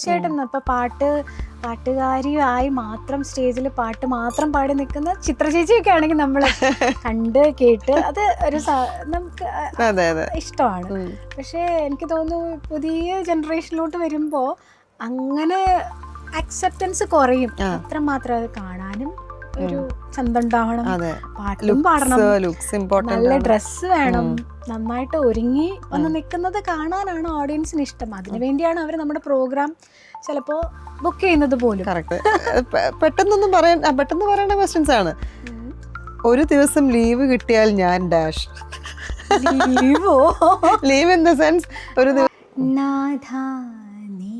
തീർച്ചയായിട്ടും. ഇപ്പൊ പാട്ടുകാരിയായി മാത്രം സ്റ്റേജിൽ പാട്ട് മാത്രം പാടി നിൽക്കുന്ന ചിത്ര ചേച്ചിയൊക്കെ ആണെങ്കിൽ നമ്മൾ കണ്ട് കേട്ട് അത് ഒരു നമുക്ക് ഇഷ്ടമാണ്. പക്ഷെ എനിക്ക് തോന്നുന്നു പുതിയ ജനറേഷനിലോട്ട് വരുമ്പോ അങ്ങനെ അക്സെപ്റ്റൻസ് കുറയും. അത്രമാത്രം അത് കാണാനും ഒരു ചന്തണ്ടാവണം, പാട്ടും പാടണം, നല്ല ഡ്രസ്സ് വേണം, നന്നായിട്ട് ഒരുങ്ങി വന്ന് നിൽക്കുന്നത് കാണാനാണ് ഓഡിയൻസിന് ഇഷ്ടം. അതിനു വേണ്ടിയാണ് അവർ നമ്മുടെ പ്രോഗ്രാം ചിലപ്പോ ബുക്ക് ചെയ്യുന്നത് പോലും. പെട്ടെന്ന് പറയേണ്ട ക്വസ്റ്റ്യൻസ് ആണ്. ഒരു ദിവസം ലീവ് കിട്ടിയാൽ ഞാൻ dash. Leave in the sense ഒരു നാഥാ നീ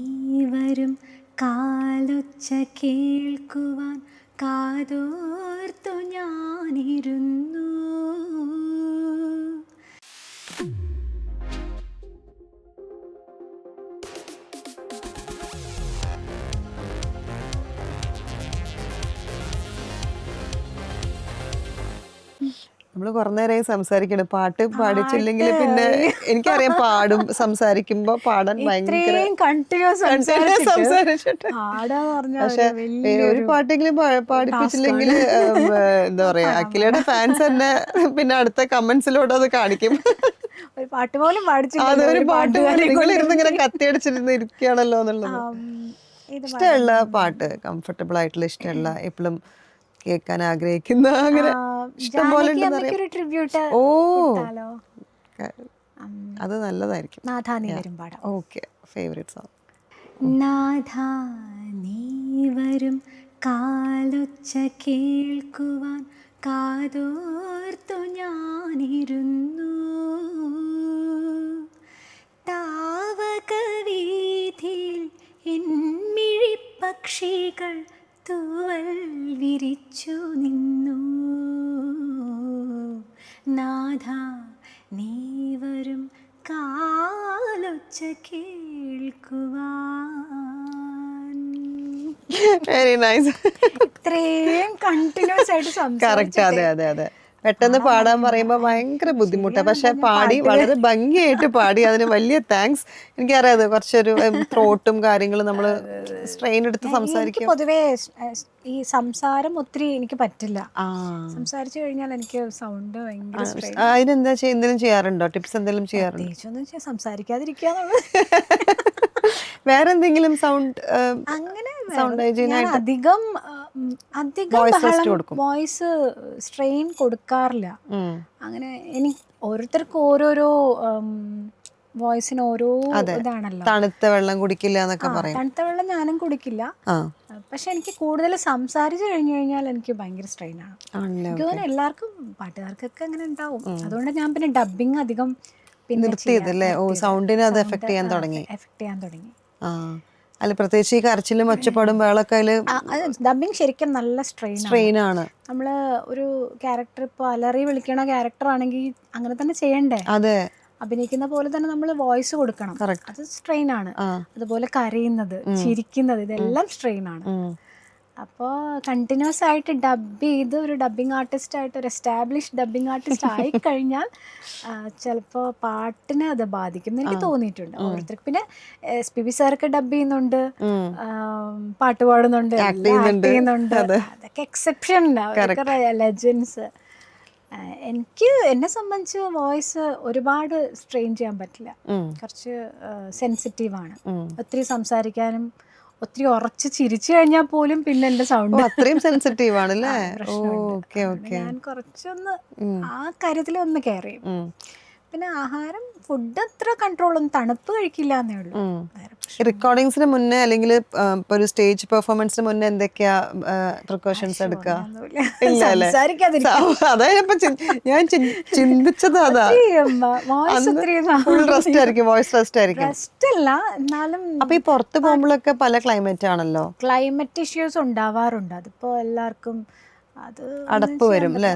വരും കാലൊച്ച കേൾക്കുവാൻ കാതോർത്തു ഞാനിരുന്നു. നമ്മള് കുറേ നേരമായി സംസാരിക്കണം. പാട്ട് പാടിച്ചില്ലെങ്കിൽ പിന്നെ എനിക്കറിയാം പാടും സംസാരിക്കുമ്പോ പാടാൻ ഭയങ്കര സംസാരിച്ചിട്ട്. പക്ഷെ ഒരു പാട്ടെങ്കിലും പാടിപ്പിച്ചില്ലെങ്കിൽ എന്താ പറയാ, അഖിലയുടെ ഫാൻസ് തന്നെ പിന്നെ അടുത്ത കമന്റ്സിലൂടെ അത് കാണിക്കും. ഒരു പാട്ട് പോലും അതൊരു പാട്ട് നിങ്ങളിരുന്ന് ഇങ്ങനെ കത്തിയടിച്ചിരുന്ന് ഇരിക്കുകയാണല്ലോ എന്നുള്ളത്. ഇഷ്ടമുള്ള പാട്ട്, കംഫർട്ടബിൾ ആയിട്ടുള്ള ഇഷ്ടമുള്ള, എപ്പോഴും കേൾക്കാൻ ആഗ്രഹിക്കുന്ന, അങ്ങനെ ഇഷ്ടം പോലെ ഓ അത് നല്ലതായിരിക്കും. Okay, favourite song. നാഥാ നീ വരും കാലൊച്ച കേൾക്കുവാൻ കാതോർത്തു ഞാനിരുന്നു. താവകവീഥിയിൽ എൻമിഴിപ്പക്ഷികൾ തൂവൽ വിരിച്ചു നിന്നു. നാഥാ നീ വരും കാലൊച്ച കേൾക്കുവാൻ. Very nice. ഇത്രയും കണ്ടിന്യൂസ് ആയിട്ട് കറക്റ്റ്. അതെ അതെ അതെ. പെട്ടെന്ന് പാടാൻ പറയുമ്പോൾ ഭയങ്കര ബുദ്ധിമുട്ടാണ്. പക്ഷെ പാടി വളരെ ഭംഗിയായിട്ട് പാടി. അതിന് വലിയ താങ്ക്സ്. എനിക്കറിയാം അത് കുറച്ചൊരു ത്രോട്ടും കാര്യങ്ങളും നമ്മൾ സ്ട്രെയിൻ എടുത്ത് സംസാരിക്കും. പൊതുവേ ഈ സംസാരം ഒത്തിരി എനിക്ക് പറ്റില്ല. സംസാരിച്ചു കഴിഞ്ഞാൽ എനിക്ക് സൗണ്ട് ഭയങ്കര. അതിനെന്താ എന്തെങ്കിലും ചെയ്യാറുണ്ടോ? ടിപ്സ് എന്തെങ്കിലും ചെയ്യാറുണ്ടോ? സംസാരിക്കാതിരിക്കുക. വേറെ എന്തെങ്കിലും സൗണ്ട് അങ്ങനെ അധികം വോയിസ് സ്ട്രെയിൻ കൊടുക്കാറില്ല. അങ്ങനെ എനിക്ക് ഓരോരുത്തർക്കും ഓരോരോ വോയിസിന് ഓരോ ഇതാണല്ലോ. തണുത്ത വെള്ളം കുടിക്കില്ല എന്നൊക്കെ പറയും. തണുത്ത വെള്ളം ഞാനും കുടിക്കില്ല. പക്ഷെ എനിക്ക് കൂടുതൽ സംസാരിച്ചു കഴിഞ്ഞു കഴിഞ്ഞാൽ എനിക്ക് ഭയങ്കര സ്ട്രെയിൻ ആണ്. എനിക്ക് തോന്നുന്നു എല്ലാവർക്കും, പാട്ടുകാർക്കൊക്കെ അങ്ങനെ ഉണ്ടാവും. അതുകൊണ്ട് ഞാൻ പിന്നെ ഡബിങ് അധികം നിർത്തിയതല്ലേ? സൗണ്ടിനെ അത് എഫക്ട് ചെയ്യാൻ തുടങ്ങി. അല്ല, പ്രത്യേകിച്ച് ഈ കരച്ചിലും ഒച്ചപ്പാടും വേളൊക്കെ ഡബിങ് ശരിക്കും നല്ല സ്ട്രെയിൻ ആണ്. നമ്മള് ഒരു ക്യാരക്ടർ ഇപ്പൊ അലറി വിളിക്കണ ക്യാരക്ടർ ആണെങ്കിൽ അങ്ങനെ തന്നെ ചെയ്യണ്ടേ? അതെ, അഭിനയിക്കുന്ന പോലെ തന്നെ നമ്മൾ വോയിസ് കൊടുക്കണം. അത് സ്ട്രെയിൻ ആണ്. അതുപോലെ കരയുന്നത്, ചിരിക്കുന്നത്, ഇതെല്ലാം സ്ട്രെയിൻ ആണ്. അപ്പോൾ കണ്ടിന്യൂസ് ആയിട്ട് ഡബ് ചെയ്ത് ഒരു ഡബിങ് ആർട്ടിസ്റ്റ് ആയിട്ട്, ഒരു എസ്റ്റാബ്ലിഷ് ഡബിങ് ആർട്ടിസ്റ്റ് ആയിക്കഴിഞ്ഞാൽ ചിലപ്പോൾ പാട്ടിനെ അത് ബാധിക്കും എന്ന് എനിക്ക് തോന്നിയിട്ടുണ്ട്. ഓരോരുത്തർക്ക് പിന്നെ SPB സാറൊക്കെ ഡബ് ചെയ്യുന്നുണ്ട്, പാട്ട് പാടുന്നുണ്ട്, ആക്ട് ചെയ്യുന്നുണ്ട്. അതൊക്കെ എക്സെപ്ഷൻ, അതൊക്കെ ലെജൻസ്. എന്നെ സംബന്ധിച്ച് വോയിസ് ഒരുപാട് സ്ട്രെയിൻ ചെയ്യാൻ പറ്റില്ല. കുറച്ച് സെൻസിറ്റീവാണ്. ഒത്തിരി സംസാരിക്കാനും ഒത്തിരി ഉറച്ച് ചിരിച്ചു കഴിഞ്ഞാൽ പോലും പിന്നെ എന്റെ സൗണ്ട് അത്രയും സെൻസിറ്റീവ് ആണല്ലേ? ഞാൻ കുറച്ചൊന്ന് ആ കാര്യത്തിൽ ഒന്ന് കെയർ ചെയ്യും. പിന്നെ ആഹാരം, ഫുഡ് അത്ര കൺട്രോൾ ഒന്നും, തണുപ്പ് കഴിക്കില്ല എന്നേ ഉള്ളൂ. റെക്കോർഡിങ്സിന് മുന്നേ അല്ലെങ്കിൽ ഒരു സ്റ്റേജ് പെർഫോമൻസിന് മുന്നേ എന്തൊക്കെയാ പ്രിക്കോഷൻസ് എടുക്കുക? അതായപ്പോ ഞാൻ ചിന്തിച്ചത് അതാ. ഫുൾ റെസ്റ്റ് ആയിരിക്കും, വോയിസ് റെസ്റ്റ് ആയിരിക്കും. എന്നാലും അപ്പൊ ഈ പുറത്ത് പോകുമ്പോഴൊക്കെ പല ക്ലൈമറ്റ് ആണല്ലോ, ക്ലൈമറ്റ് ഇഷ്യൂസ് ഉണ്ടാവാറുണ്ട്. അതിപ്പോ എല്ലാവർക്കും അത് അടപ്പ് വരും അല്ലേ?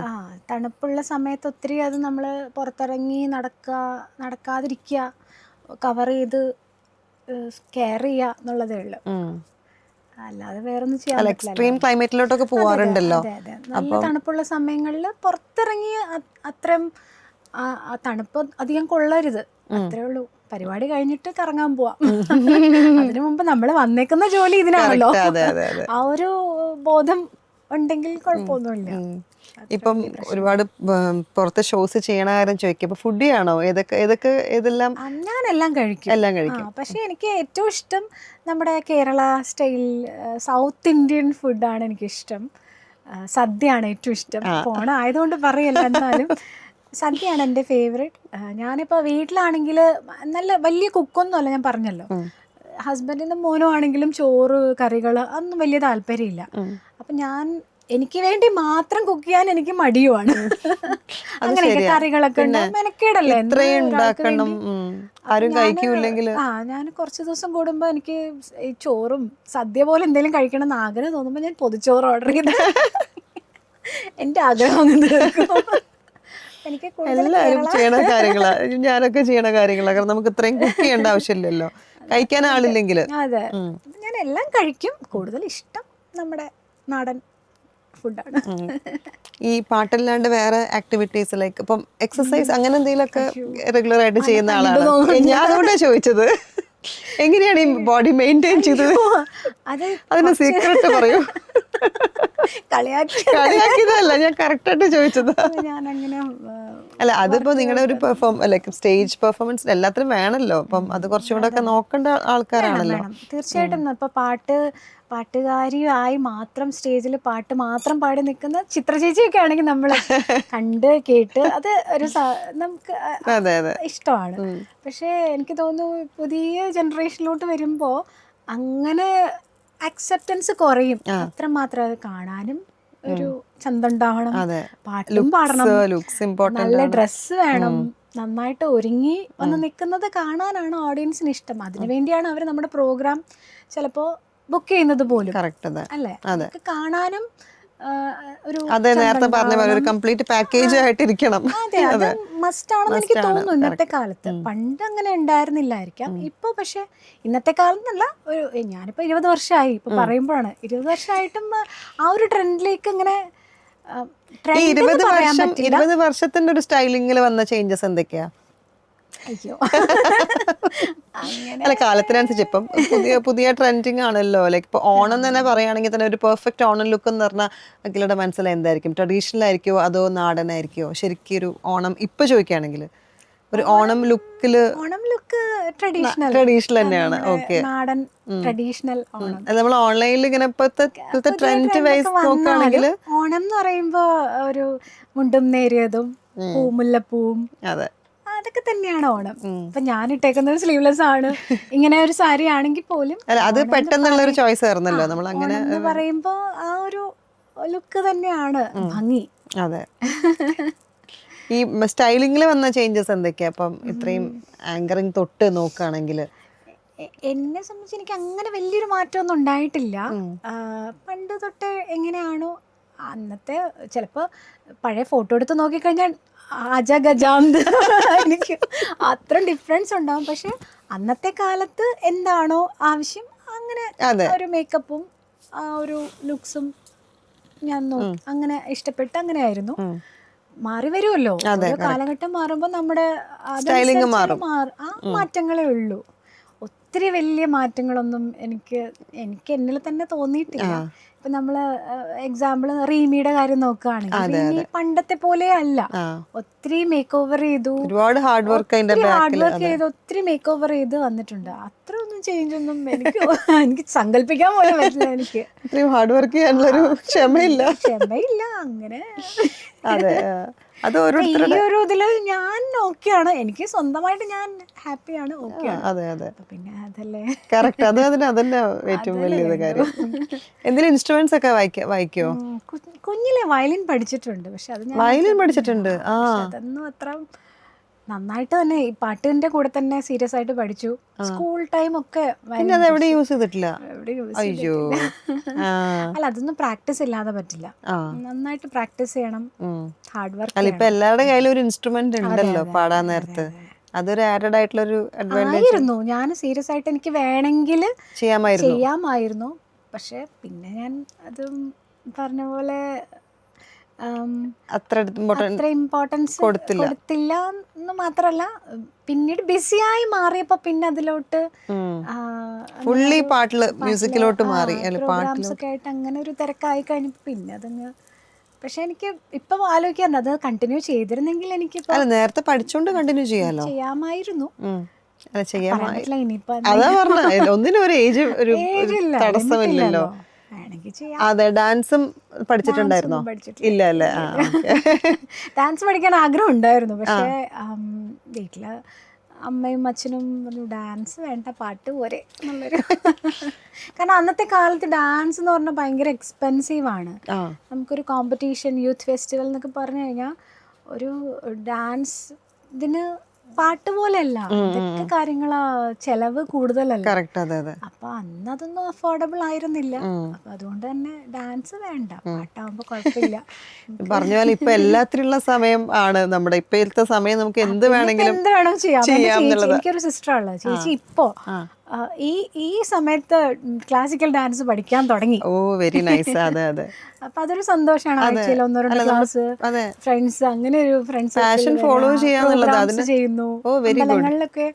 തണുപ്പുള്ള സമയത്ത് ഒത്തിരി അത് നമ്മള് പുറത്തിറങ്ങി നടക്കാതിരിക്കുക, കവർ ചെയ്ത് കെയർ ചെയ്യുക എന്നുള്ളതേ ഉള്ളു. അല്ലാതെ വേറൊന്നും ചെയ്യാൻ പറ്റില്ല. എക്സ്ട്രീം ക്ലൈമറ്റിലോട്ടൊക്കെ പോവാറുണ്ടല്ലോ. നല്ല തണുപ്പുള്ള സമയങ്ങളിൽ പുറത്തിറങ്ങി അത്രയും തണുപ്പ് അധികം കൊള്ളരുത്. അത്രേ ഉള്ളൂ. പരിപാടി കഴിഞ്ഞിട്ട് കറങ്ങാൻ പോവാം. അതിനു മുമ്പ് നമ്മൾ വന്നേക്കുന്ന ജോലി ഇതിനാണല്ലോ. ആ ഒരു ബോധം ഉണ്ടെങ്കിൽ കുഴപ്പമൊന്നുമില്ല. ഇപ്പം ഒരുപാട് പുറത്തെ ഷോസ് ചെയ്യണ കാര്യം ചോദിക്കും. അപ്പൊ ഫുഡി ആണോ? ഏതെല്ലാം? ഞാൻ എല്ലാം കഴിക്കും. പക്ഷെ എനിക്ക് ഏറ്റവും ഇഷ്ടം നമ്മുടെ കേരള സ്റ്റൈൽ സൗത്ത് ഇന്ത്യൻ ഫുഡാണ് എനിക്കിഷ്ടം. സദ്യയാണ് ഏറ്റവും ഇഷ്ടം. ആയതുകൊണ്ട് പറയല്ല, എന്നാലും സദ്യയാണ് എൻ്റെ ഫേവറേറ്റ്. ഞാനിപ്പോൾ വീട്ടിലാണെങ്കിൽ നല്ല വലിയ കുക്കൊന്നും അല്ല, ഞാൻ പറഞ്ഞല്ലോ. ഹസ്ബൻഡിൻ്റെ മോനും ആണെങ്കിലും ചോറ് കറികൾ അതൊന്നും വലിയ താല്പര്യമില്ല. അപ്പം എനിക്ക് വേണ്ടി മാത്രം കുക്ക് ചെയ്യാൻ എനിക്ക് മടിയുമാണ്. അങ്ങനെയൊക്കെ കറികളൊക്കെ ഉണ്ട്, മെനക്കേടല്ലേ. ഞാൻ കുറച്ച് ദിവസം കൂടുമ്പോ എനിക്ക് ഈ ചോറും സദ്യ പോലെ എന്തെങ്കിലും കഴിക്കണം എന്ന് ആഗ്രഹം തോന്നുമ്പോ ഞാൻ പൊതിച്ചോറ് ഓർഡർ ചെയ്ത് എന്റെ ആഗ്രഹം എനിക്ക് എല്ലാവരും ചെയ്യണ കാര്യങ്ങളാ, ഞാനൊക്കെ ചെയ്യണ കാര്യങ്ങളാ. കാരണം നമുക്ക് ഇത്രയും കുക്ക് ചെയ്യേണ്ട ആവശ്യമില്ലല്ലോ, കഴിക്കാൻ ആളില്ലെങ്കിൽ. അതെ, ഞാൻ എല്ലാം കഴിക്കും. കൂടുതൽ ഇഷ്ടം നമ്മുടെ നാടൻ ഫുഡാണ്. ഈ പാട്ടല്ലാണ്ട് വേറെ ആക്ടിവിറ്റീസ് ലൈക്ക് ഇപ്പം എക്സസൈസ് അങ്ങനെ എന്തെങ്കിലുമൊക്കെ റെഗുലർ ആയിട്ട് ചെയ്യുന്ന ആളാണ് ഞാൻ. അതുകൊണ്ടാണ് ചോദിച്ചത്, എങ്ങനെയാണ് ഈ ബോഡി മെയിൻറ്റെയിൻ ചെയ്തത്? അതിന് സീക്രട്ട് പറയൂ. കളിയാക്കിയതല്ല, ഞാൻ കറക്റ്റ് ആയിട്ട് ചോദിച്ചത്. അല്ല, അതിപ്പോ നിങ്ങളുടെ ഒരു ലൈക്ക് സ്റ്റേജ് പെർഫോമൻസ് എല്ലാത്തിനും വേണമല്ലോ. അപ്പം അത് കുറച്ചും കൂടെ ഒക്കെ നോക്കേണ്ട ആൾക്കാരാണല്ലോ. തീർച്ചയായിട്ടും. ഇപ്പൊ പാട്ടുകാരിയായി മാത്രം സ്റ്റേജിൽ പാട്ട് മാത്രം പാടി നിൽക്കുന്ന ചിത്ര ചേച്ചിയൊക്കെ ആണെങ്കിൽ നമ്മൾ കണ്ട് കേട്ട് അത് ഒരു നമുക്ക് ഇഷ്ടമാണ്. പക്ഷെ എനിക്ക് തോന്നുന്നു പുതിയ ജനറേഷനിലോട്ട് വരുമ്പോ അങ്ങനെ അക്സെപ്റ്റൻസ് കുറയും. അത്രമാത്രം അത് കാണാനും ഒരു ചന്തണ്ടാവണം, പാട്ടും പാടണം, നല്ല ഡ്രസ്സ് വേണം, നന്നായിട്ട് ഒരുങ്ങി വന്ന് നിൽക്കുന്നത് കാണാനാണ് ഓഡിയൻസിന് ഇഷ്ടം. അതിനുവേണ്ടിയാണ് അവർ നമ്മുടെ പ്രോഗ്രാം ചിലപ്പോ ബുക്ക് ചെയ്യുന്നത് പോലും. അല്ലേ? അതൊക്കെ കാണാനും ഒരു നേരത്തെ പറഞ്ഞ പോലെ ഒരു കംപ്ലീറ്റ് പാക്കേജ് ആയിട്ടിരിക്കണം. അതെ, അത് മസ്റ്റ് ആണെന്ന് എനിക്ക് തോന്നുന്നു ഇന്നത്തെ കാലത്ത്. പണ്ട് അങ്ങനെ ഉണ്ടായിരുന്നില്ലായിരിക്കാം ഇപ്പൊ. പക്ഷെ ഇന്നത്തെ കാലത്തല്ല, ഒരു ഞാനിപ്പോ 20 വർഷമായി, ഇപ്പൊ പറയുമ്പോഴാണ് 20 വർഷമായിട്ടും ആ ഒരു ട്രെൻഡിലേക്ക് ഇങ്ങനെ 20 വർഷത്തിന്റെ ഒരു സ്റ്റൈലിംഗിൽ വന്ന ചേഞ്ചസ് എന്തൊക്കെയാ? അല്ല, കാലത്തിനനുസരിച്ച് ഇപ്പം പുതിയ ട്രെൻഡിങ് ആണല്ലോ. ലൈക്ക് ഇപ്പൊ ഓണം തന്നെ പറയുകയാണെങ്കിൽ തന്നെ ഒരു പെർഫെക്റ്റ് ഓണം ലുക്ക് എന്ന് പറഞ്ഞാൽ അഖിലയുടെ മനസ്സിൽ എന്തായിരിക്കും? ട്രഡീഷണൽ ആയിരിക്കുമോ അതോ നാടനായിരിക്കുമോ? ശരിക്കും ഒരു ഓണം ഇപ്പൊ ചോദിക്കുകയാണെങ്കിൽ ഒരു ഓണം ലുക്കില്? ഓണം ലുക്ക് ട്രഡീഷണൽ തന്നെയാണ്. ഓക്കെ, നാടൻ ട്രഡീഷണൽ ഓണം. നമ്മൾ ഓൺലൈനിൽ ഇങ്ങനെ ഇപ്പോഴത്തെ ട്രെൻഡ് വൈസ് നോക്കുകയാണെങ്കിൽ ഓണം എന്ന് പറയുമ്പോ ഒരു മുണ്ടും നേരിയതും പൂമുല്ലപ്പൂവും, അതെ, അതൊക്കെ തന്നെയാണ് ഓണം. ഇപ്പൊ ഞാൻ ഇട്ടേക്കുന്നത് സ്ലീവ്ലെസ് ആണ്. ഇങ്ങനെ ഒരു സാരി ആണെങ്കിൽ പോലും അത് പെട്ടെന്നുള്ള ഒരു ചോയ്സ് ആയിരുന്നല്ലോ. നമ്മൾ അങ്ങനെ പറയുമ്പോ ആ ഒരു ലുക്ക് തന്നെയാണ് ഭംഗി. അതെ. ഈ സ്റ്റൈലിംഗിൽ വന്ന ചേഞ്ചസ് എന്തൊക്കെയാ? അപ്പം ഇത്രയും ആങ്കറിങ് തൊട്ട് നോക്കുകയാണെങ്കിൽ എന്നെ സംബന്ധിച്ച് എനിക്ക് അങ്ങനെ വലിയൊരു മാറ്റമൊന്നും ഉണ്ടായിട്ടില്ല. പണ്ട് തൊട്ട് എങ്ങനെയാണോ അന്നത്തെ, ചിലപ്പോ പഴയ ഫോട്ടോ എടുത്ത് നോക്കിക്കഴിഞ്ഞാൽ അജഗജാന്ത് എനിക്ക് അത്ര ഡിഫറൻസ് ഉണ്ടാവും. പക്ഷെ അന്നത്തെ കാലത്ത് എന്താണോ ആവശ്യം അങ്ങനെ ഒരു മേക്കപ്പും ആ ഒരു ലുക്സും ഞാൻ അങ്ങനെ ഇഷ്ടപ്പെട്ട് അങ്ങനെയായിരുന്നു. മാറി വരുമല്ലോ, ഓരോ കാലഘട്ടം മാറുമ്പോൾ നമ്മുടെ ആ മാറ്റങ്ങളേ ഉള്ളൂ. ഒത്തിരി വലിയ മാറ്റങ്ങളൊന്നും എനിക്ക് എന്നിൽ തന്നെ തോന്നിയിട്ടില്ല. ഇപ്പൊ നമ്മള് എക്സാമ്പിൾ റീമിയുടെ കാര്യം നോക്കുകയാണെങ്കിൽ റീമി പണ്ടത്തെ പോലെ അല്ല. ഒത്തിരി മേക്ക് ഓവർ ചെയ്തു, ഒരുപാട് ഹാർഡ് വർക്ക് ചെയ്ത് ഒത്തിരി മേക്ക് ഓവർ ചെയ്ത് വന്നിട്ടുണ്ട്. അത്ര ഒന്നും ചേഞ്ച് ഒന്നും എനിക്ക് സങ്കല്പിക്കാൻ പോലും പറ്റില്ല. എനിക്ക് ഹാർഡ് വർക്ക് ചെയ്യാനുള്ളൊരു ക്ഷമയില്ല അങ്ങനെ. ഈ ഒരു ഇതില് ഞാൻ ഓക്കെയാണ്, എനിക്ക് സ്വന്തമായിട്ട് ഞാൻ ഹാപ്പിയാണ്, ഓക്കെയാണ്. പിന്നെ അതല്ലേ കറക്റ്റ്, അതന്നെ ഏറ്റവും വലിയ കാര്യം. എന്തെങ്കിലും ഇൻസ്ട്രുമെന്റ്സ് ഒക്കെ വായിക്കോ? കുഞ്ഞിലെ വയലിൻ പഠിച്ചിട്ടുണ്ട്. പക്ഷെ അത് വയലിൻ പഠിച്ചിട്ടുണ്ട്. അതൊന്നും അത്ര നന്നായിട്ട് തന്നെ ഈ പാട്ടിന്റെ കൂടെ തന്നെ സീരിയസ് ആയിട്ട് പഠിച്ചു. സ്കൂൾ ടൈം ഒക്കെ എവിടെ യൂസ് ചെയ്തിട്ടില്ല. അല്ല, അതൊന്നും പ്രാക്ടീസ് ഇല്ലാതെ പറ്റില്ല. നന്നായിട്ട് പ്രാക്ടീസ് ചെയ്യണം, ഹാർഡ് വർക്ക്. അല്ല, ഇപ്പൊ എല്ലാവരുടെ കയ്യിലും ഒരു ഇൻസ്ട്രുമെന്റ് ഉണ്ടല്ലോ പാടാൻ നേരത്ത്. അതൊരു ആഡഡ് ആയിട്ടുള്ള ഒരു അഡ്വാൻറ്റേജ് ആയിരുന്നു. ഞാൻ സീരിയസ് ആയിട്ട് എനിക്ക് വേണമെങ്കിൽ ചെയ്യാമായിരുന്നു. പക്ഷെ പിന്നെ ഞാൻ അതും പറഞ്ഞ പോലെ അത്ര ഇമ്പോർട്ടൻസ് കൊടുത്തില്ല എന്ന് മാത്രല്ല, പിന്നീട് ബിസിയായി മാറിയപ്പോ പിന്നെ അതിലോട്ട് ഫുള്ളി പാട്ടില് മ്യൂസിക്കിലോട്ട് മാറി. പ്രോഗ്രാംസ് ഒക്കെ ആയിട്ട് അങ്ങനെ ഒരു തിരക്കായി കഴിഞ്ഞപ്പോ പിന്നെ അതങ്ങ്. പക്ഷെ എനിക്ക് ഇപ്പൊ ആലോചിക്കാറുണ്ട്, അത് കണ്ടിന്യൂ ചെയ്തിരുന്നെങ്കിൽ എനിക്ക് നേരത്തെ പഠിച്ചോണ്ട് കണ്ടിന്യൂ ചെയ്യാമായിരുന്നു. ഇനിയിപ്പോ അതാ പറഞ്ഞ ഒന്നിനും ഒരു ഏജ് ഒരു തടസ്സമില്ലല്ലോ. അതെ. ഡാൻസും പഠിച്ചിട്ടുണ്ടായിരുന്നോ? ഇല്ല അല്ലേ? ഡാൻസ് പഠിക്കാൻ ആഗ്രഹം ഉണ്ടായിരുന്നു. പക്ഷേ വീട്ടില് അമ്മയും അച്ഛനും പറഞ്ഞു ഡാൻസ് വേണ്ട, പാട്ട് പോരെ എന്നുള്ളൊരു. കാരണം അന്നത്തെ കാലത്ത് ഡാൻസ് എന്ന് പറഞ്ഞാൽ ഭയങ്കര എക്സ്പെൻസീവ് ആണ്. നമുക്കൊരു കോമ്പറ്റീഷൻ, യൂത്ത് ഫെസ്റ്റിവൽ എന്നൊക്കെ പറഞ്ഞു കഴിഞ്ഞാൽ ഒരു ഡാൻസ് ഇതിന് പാട്ട് പോലെയല്ല, ഇതൊക്കെ കാര്യങ്ങളാ, ചെലവ് കൂടുതലല്ല. അപ്പൊ അന്ന് അതൊന്നും അഫോർഡബിൾ ആയിരുന്നില്ല. അപ്പൊ അതുകൊണ്ട് തന്നെ ഡാൻസ് വേണ്ട, പാട്ടാവുമ്പോ കുഴപ്പമില്ല. പറഞ്ഞ പോലെ ഇപ്പൊ എല്ലാത്തിനുള്ള സമയം ആണ് നമ്മുടെ. ഇപ്പോഴത്തെ സമയം നമുക്ക് എന്ത് വേണമെങ്കിലും ചെയ്യാം. എനിക്കൊരു സിസ്റ്റർ ഉള്ളത്. ചേച്ചി ഇപ്പോ ഈ സമയത്ത് ക്ലാസിക്കൽ ഡാൻസ് പഠിക്കാൻ തുടങ്ങി. ഓ വെരി നൈസ്. അതെ അതെ. അപ്പൊ അതൊരു സന്തോഷമാണ്. ആഴ്ചയിൽ 1-2 ക്ലാസ്, ഫ്രണ്ട്സ്, അങ്ങനെ ഒരു ഫ്രണ്ട്സ് ചെയ്യുന്നു. അമ്പലങ്ങളിലൊക്കെ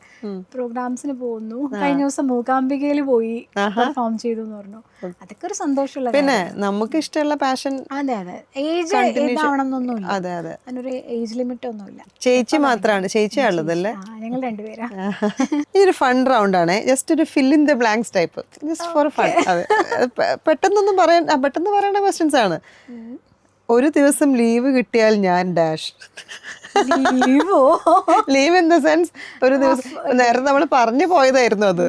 പ്രോഗ്രാംസിന് പോകുന്നു. കഴിഞ്ഞ ദിവസം മൂകാംബികയിൽ പോയി പെർഫോം ചെയ്തു എന്ന് പറഞ്ഞു. അതൊക്കെ ഒരു സന്തോഷമുള്ള. പിന്നെ നമുക്ക് ഇഷ്ടമുള്ള പാഷൻ. അതെ അതെ. ഏജ് ഏതാവണമെന്നൊന്നുമില്ല. അതെ അതെ. അതിനൊരു ഏജ് ലിമിറ്റ് ഒന്നുമില്ല. ചേച്ചി മാത്രമാണ്, ചേച്ചിയാണുള്ളതല്ലേ? ഞങ്ങൾ രണ്ടുപേരാ. ഇതൊരു ഫൺ റൗണ്ട് ആണ്. ജസ്റ്റ് ഒരു fill in the blanks type, just for fun. അതെ, പെട്ടെന്ന് പറയേണ്ട ക്വസ്റ്റ്യൻസ് ആണ്. ഒരു ദിവസം ലീവ് കിട്ടിയാൽ ഞാൻ dash. Leave in the sense ഒരു ദിവസം. നേരത്തെ നമ്മൾ പറഞ്ഞു പോയതായിരുന്നു അത്,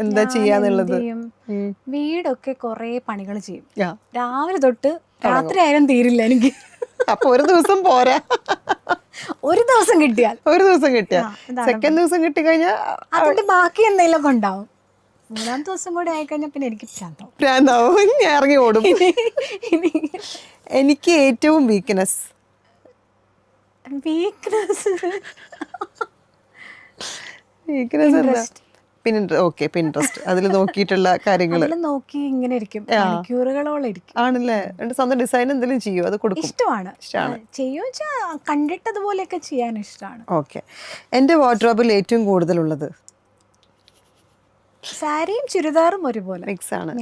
എന്താ ചെയ്യാന്നുള്ളത്. വീടൊക്കെ കൊറേ പണികൾ ചെയ്യും. രാവിലെ തൊട്ട് രാത്രി ആയാലും തീരില്ല എനിക്ക്. അപ്പൊ ഒരു ദിവസം പോരാ, ഒരു ദിവസം കിട്ടിയാൽ സെക്കൻഡ് ദിവസം കിട്ടിക്കഴിഞ്ഞാൽ അതിന്റെ ബാക്കി എന്തെങ്കിലുമൊക്കെ ഉണ്ടാവും. 3-ാമത്തെ ദിവസം കൂടെ ആയിക്കഴിഞ്ഞാൽ പിന്നെ എനിക്ക് പ്രാന്താവും. ഞാൻ ഇറങ്ങി ഓടും. എനിക്ക് ഏറ്റവും വീക്ക്നെസ് പിൻട്രസ്റ്റ്. അതിൽ നോക്കിയിട്ടുള്ള കാര്യങ്ങൾ നോക്കി ഇങ്ങനെ ഇരിക്കും, മണിക്കൂറുകളോളം ഇരിക്കും. ആണല്ലേ? സ്വന്തം ഡിസൈൻ എന്തെങ്കിലും ചെയ്യോ? അത് കൊടുക്കും. ഇഷ്ടമാണ്. ചെയ്യുവെച്ചാ കണ്ടിട്ടതുപോലെയൊക്കെ ചെയ്യാൻ ഇഷ്ടമാണ്. ഓക്കെ. എന്റെ വാർഡ്രോബിൽ ഏറ്റവും കൂടുതലുള്ളത് സാരിയും ചുരിദാറും ഒരുപോലെ മിക്സ് ആണ്.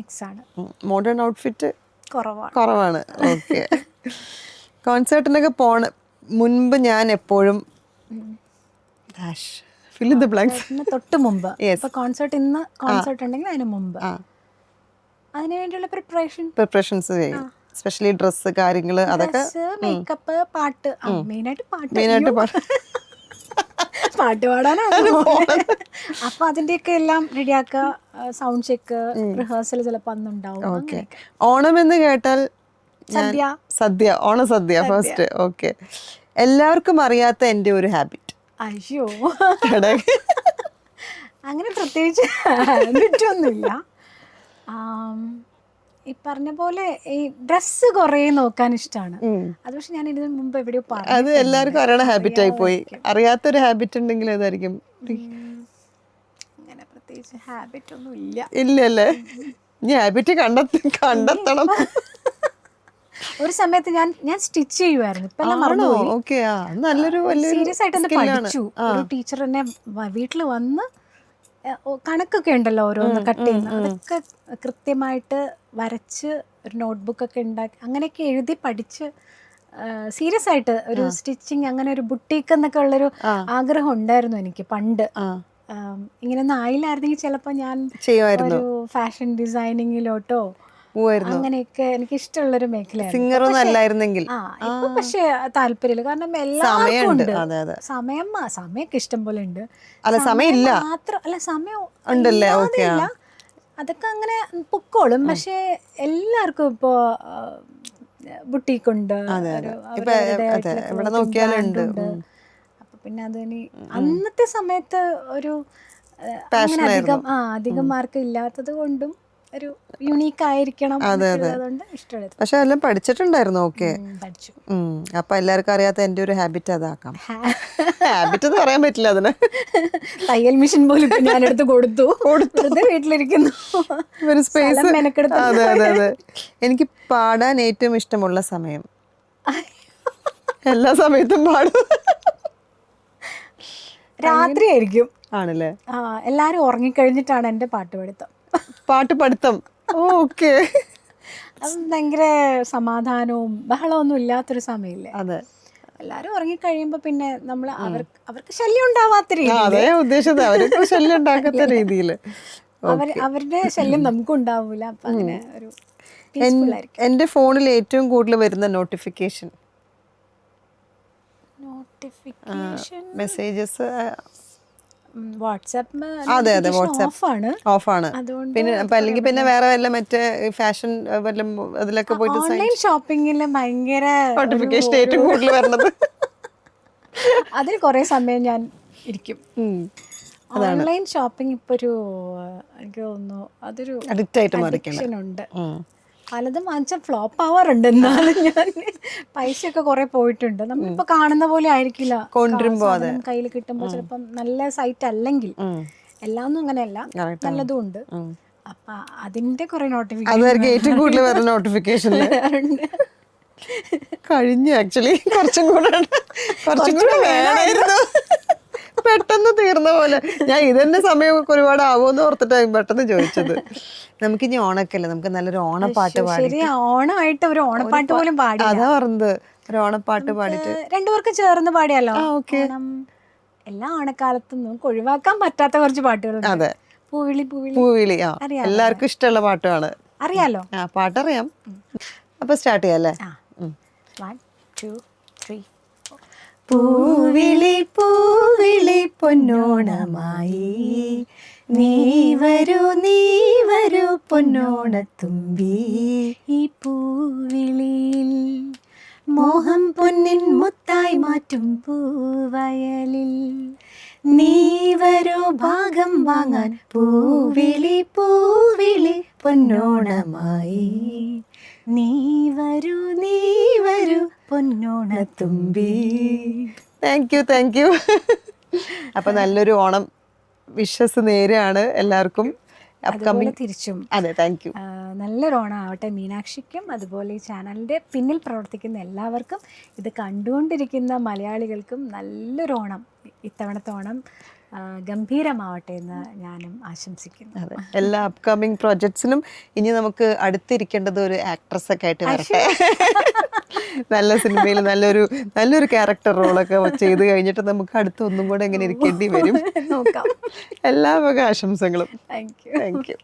മോഡേൺ ഔട്ട്ഫിറ്റ് കുറവാണ്. ഓക്കെ. കോൺസേർട്ടിനൊക്കെ മുൻപ് ഞാൻ എപ്പോഴും fill in the blanks. തൊട്ട് മുമ്പ്. കോൺസേർട്ട് ഉണ്ടെങ്കിൽ അതിന് മുമ്പ് അതിനു വേണ്ടിയുള്ള പ്രിപ്പറേഷൻസ് ചെയ്യും. സ്പെഷ്യലി ഡ്രസ്സ് കാര്യങ്ങൾ, അതൊക്കെ മേക്കപ്പ്, പാട്ട്. മെയിനായിട്ട് പാട്ട് പാടാനാണ്. അപ്പൊ അതിന്റെയൊക്കെ എല്ലാം റെഡിയാക്കുക, സൗണ്ട് ചെക്ക്, റിഹേഴ്സൽ ചിലപ്പോ അന്നുണ്ടാവും. ഓണം എന്ന് കേട്ടാൽ സദ്യ, ഓണസദ്യ ഫസ്റ്റ്. ഓക്കെ. എല്ലാവർക്കും അറിയാത്ത എന്റെ ഒരു ഹാബിറ്റ്. അയ്യോ, അങ്ങനെ പ്രത്യേകിച്ച് ഹാബിറ്റൊന്നുമില്ല. ഈ പറഞ്ഞ പോലെ ഈ ഡ്രസ്സ് കുറേ നോക്കാൻ ഇഷ്ടമാണ്. അത് പക്ഷെ ഞാൻ ഇതിനു മുമ്പ് എവിടെയോ പറഞ്ഞു, അത് എല്ലാവർക്കും അറിയണ ഹാബിറ്റ് ആയി പോയി. അറിയാത്തൊരു ഹാബിറ്റ് ഉണ്ടെങ്കിൽ അതായിരിക്കും. അങ്ങനെ പ്രത്യേകിച്ച് ഹാബിറ്റ് ഒന്നും ഇല്ല. ഇല്ലല്ലേ? ഇനി ഹാബിറ്റ് കണ്ടെത്തണം. ഒരു സമയത്ത് ഞാൻ സ്റ്റിച്ച് ചെയ്യുമായിരുന്നു. ഇപ്പൊ എല്ലാം മറന്നുപോയി. സീരിയസ് ആയിട്ട് തന്നെ പഠിച്ചു. ഒരു ടീച്ചർ എന്നെ വീട്ടിൽ വന്ന് കണക്കൊക്കെ ഉണ്ടല്ലോ, ഓരോന്ന് കട്ട് ചെയ്യുന്ന, അതൊക്കെ കൃത്യമായിട്ട് വരച്ച് ഒരു നോട്ട്ബുക്കൊക്കെ ഉണ്ടാക്കി അങ്ങനെയൊക്കെ എഴുതി പഠിച്ച് സീരിയസ് ആയിട്ട് ഒരു സ്റ്റിച്ചിങ്, അങ്ങനെ ഒരു ബുട്ടീക്ക് എന്നൊക്കെ ഉള്ളൊരു ആഗ്രഹം ഉണ്ടായിരുന്നു എനിക്ക് പണ്ട്. ഇങ്ങനെയൊന്നും ആയില്ലായിരുന്നെങ്കിൽ ചിലപ്പോൾ ഞാൻ ഒരു ഫാഷൻ ഡിസൈനിങ്ങിലോട്ടോ അങ്ങനെയൊക്കെ എനിക്ക് ഇഷ്ടമുള്ളൊരു മേഖലയാണ്. ഇപ്പൊ പക്ഷെ താല്പര്യമില്ല. കാരണം എല്ലാവർക്കും ഉണ്ട് സമയമൊക്കെ ഇഷ്ടം പോലെ ഉണ്ട്. സമയം അതൊക്കെ അങ്ങനെ പൊക്കോളും. പക്ഷെ എല്ലാവർക്കും ഇപ്പോ ബുട്ടീക്കുണ്ട്, അപ്പൊ പിന്നെ അതിന് അന്നത്തെ സമയത്ത് ഒരു അങ്ങനെ അധികം മാർക്ക് ഇല്ലാത്തത് കൊണ്ടും ഒരു യുണീക്ക് ആയിരിക്കണം. പക്ഷെ എല്ലാം പഠിച്ചിട്ടുണ്ടായിരുന്നു. ഓക്കെ, പഠിച്ചു. അപ്പൊ എല്ലാവർക്കും അറിയാത്ത എന്റെ ഒരു ഹാബിറ്റ് അതാക്കാം. ഹാബിറ്റ് എന്ന് പറയാൻ പറ്റില്ല അതിന്. തയ്യൽ മെഷീൻ പോലും ഞാൻ എടുത്ത് കൊടുത്തു. വീട്ടിലിരിക്കുന്നു. ഒരു സ്പേസ്. അതെ. എനിക്ക് പാടാൻ ഏറ്റവും ഇഷ്ടമുള്ള സമയം എല്ലാ സമയത്തും പാടും. രാത്രി ആയിരിക്കും. ആണല്ലേ? എല്ലാരും ഉറങ്ങിക്കഴിഞ്ഞിട്ടാണ് എൻ്റെ പാട്ട് പഠിത്തം. പാട്ട് പഠിത്തം. ഓക്കെ. അത് ഭയങ്കര സമാധാനവും ബഹളമൊന്നും ഇല്ലാത്തൊരു സമയമില്ലേ? അതെ. എല്ലാരും ഉറങ്ങിക്കഴിയുമ്പോ പിന്നെ നമ്മൾ അവർക്ക് ശല്യം ഉണ്ടാവാത്ത രീതിയിൽ, അതേ ഉദ്ദേശിച്ചത്, അവർക്ക് ശല്യം ഉണ്ടാക്കാത്ത രീതിയില് അവരുടെ ശല്യം നമുക്കും ഉണ്ടാവൂല. അപ്പൊ അങ്ങനെ ഒരു പീസ്ഫുൾ ആയിരിക്കും. എന്റെ ഫോണിൽ ഏറ്റവും കൂടുതൽ വരുന്ന നോട്ടിഫിക്കേഷൻ മെസ്സേജസ് വാട്സാപ്പ് അതെ വാട്സാപ്പ് ഓഫാണ്. ഓഫാണ്. പിന്നെ അല്ലെങ്കിൽ പിന്നെ വേറെ വല്ല മറ്റേ ഫാഷൻ വല്ല അതിലൊക്കെ പോയിട്ട് ഓൺലൈൻ ഷോപ്പിംഗില് ഭയങ്കര നോട്ടിഫിക്കേഷൻ ഏറ്റവും കൂടുതൽ വരുന്നത്. അതിന് കുറെ സമയം ഞാൻ ഇരിക്കും. ഓൺലൈൻ ഷോപ്പിംഗ് ഇപ്പൊ ഒരു എനിക്ക് തോന്നുന്നു അതൊരു അഡിക്റ്റ് ആയിട്ട് അഡിക്ഷൻ ഉണ്ട്. പലതും വാങ്ങിച്ചാൽ ഫ്ലോപ്പ് ആവാറുണ്ട്. എന്നാലും ഞാൻ പൈസയൊക്കെ കുറെ പോയിട്ടുണ്ട്. നമ്മളിപ്പോ കാണുന്ന പോലെ ആയിരിക്കില്ല കയ്യിൽ കിട്ടുമ്പോൾ. ചിലപ്പം നല്ല സൈറ്റ് അല്ലെങ്കിൽ, എല്ലാം ഒന്നും അങ്ങനെയല്ല, നല്ലതും ഉണ്ട്. അപ്പൊ അതിന്റെ കുറെ നോട്ടിഫിക്കേഷൻ ഏറ്റവും കൂടുതൽ വരുന്ന നോട്ടിഫിക്കേഷൻ കഴിഞ്ഞു. ആക്ച്വലി കുറച്ചും കൂടെ വേണമായിരുന്നു. പെട്ടെന്ന് തീർന്ന പോലെ. ഞാൻ ഇതന്നെ സമയം ഒരുപാട് ആവുമെന്ന് ഓർത്തിട്ടാണ് പെട്ടെന്ന് ചോദിച്ചത്. നമുക്കിനി ഓണക്കല്ലേ, നമുക്ക് നല്ലൊരു ഓണപ്പാട്ട് പാടി. ഓണമായിട്ട് ഒരു ഓണപ്പാട്ട് പോലും പാടി. അതാ പറഞ്ഞത്, ഒരു ഓണപ്പാട്ട് പാടിട്ട് രണ്ടുപേർക്ക് ചേർന്ന് പാടിയാലോ? എല്ലാ ഓണക്കാലത്തും നമുക്ക് ഒഴിവാക്കാൻ പറ്റാത്ത കുറച്ച് പാട്ടുകളുണ്ട്. അതെ. പൂവിളി പൂവിളി എല്ലാവർക്കും ഇഷ്ടമുള്ള പാട്ടാണ്. അറിയാലോ? പാട്ടറിയാം. അപ്പൊ സ്റ്റാർട്ട് ചെയ്യാം അല്ലേ? 1 2 3. പൂവിളി പൂവിളി പൊന്നോണമായി നീ വരൂ പൊന്നോണത്തുമ്പി. ഈ പൂവിളിയിൽ മോഹം പൊന്നിൻ മുത്തായി മാറ്റും പൂവയലിൽ നീ വരൂ ഭാഗം വാങ്ങാൻ. പൂവിളി പൂവിളി പൊന്നോണമായി നീ വരൂ പൊന്നോണത്തുമ്പി. Thank you. അപ്പൊ നല്ലൊരു ഓണം വിഷസ് നേരെയാണ് എല്ലാവർക്കും. തിരിച്ചും അതെ, താങ്ക് യു. നല്ലൊരു ഓണം ആവട്ടെ മീനാക്ഷിക്കും, അതുപോലെ ഈ ചാനലിന്റെ പിന്നിൽ പ്രവർത്തിക്കുന്ന എല്ലാവർക്കും, ഇത് കണ്ടുകൊണ്ടിരിക്കുന്ന മലയാളികൾക്കും നല്ലൊരു ഓണം, ഇത്തവണത്തെ ഓണം ഗംഭീരമാവട്ടെ എന്ന് ഞാനും ആശംസിക്കുന്നു. അതെ, എല്ലാ അപ്കമിങ് പ്രോജക്ട്സിനും ഇനി നമുക്ക് അടുത്തിരിക്കേണ്ടത് ഒരു ആക്ട്രസ് ഒക്കെ ആയിട്ട് വരട്ടെ. നല്ല സിനിമയിൽ നല്ലൊരു ക്യാരക്ടർ റോളൊക്കെ ചെയ്ത് കഴിഞ്ഞിട്ട് നമുക്ക് അടുത്തൊന്നും കൂടെ എങ്ങനെ ഇരിക്കേണ്ടി വരും. നോക്കാം. എല്ലാ വക ആശംസകളും. Thank you. Thank you.